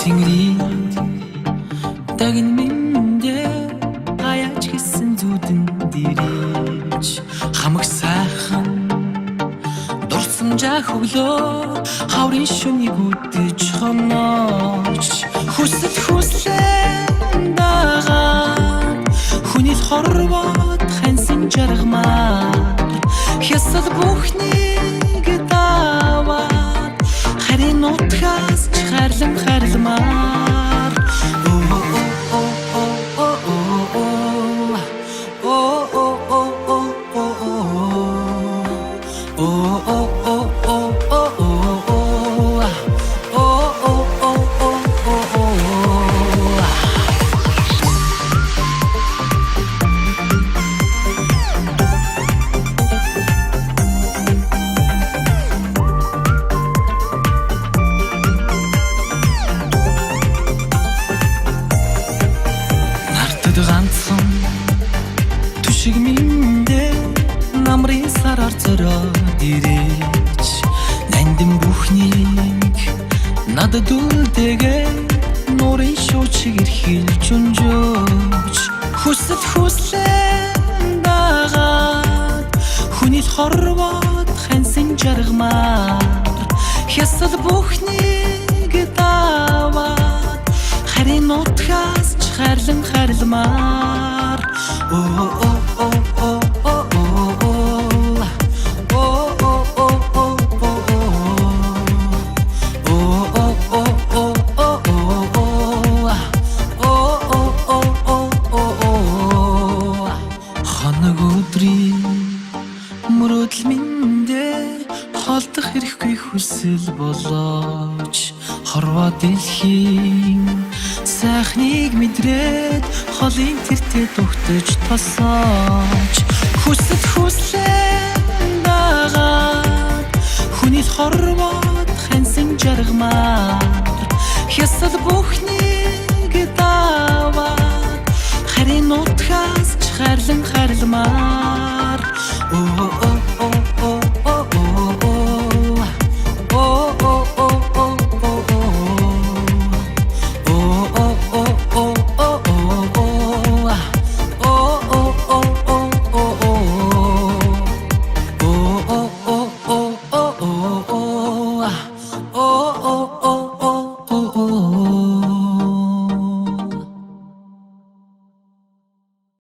Тэнгэрийн дагин миндэ гаяч гисэн зүудэн дэрэж хамаг сайхан дурсамжаа хөглөө хаврын шөнийг үдэж хонооч хүсэл хүслэн дагаад хүнийл хорвоод хансын жаргамаар хясал бүхнийг даваад харин утгаас ч харламаар ганцхан түшиг миндэ намрын сараар зориод ирэж нандин бүхнийг надад үлдээгээд нуурын шуучиг эрхэлж өнжөөж хүсэл хүслэн дагаад хүнийл хорвоод хансын жаргамаар хясал бүхнийг даваад харин утгаас ч харламаар хоног өдрийн мөрөөдөл миндэ холдох хэрэггүй хүсэл болооч хорвоо дэлхийн сайхныг мэдрээд холын тэртээ дугтаж тосооч хүсэл хүслэн дагаад хүнийл хорвоод хансын жаргамаар хясал бүхнийг даваад харин утгаас ч харламаар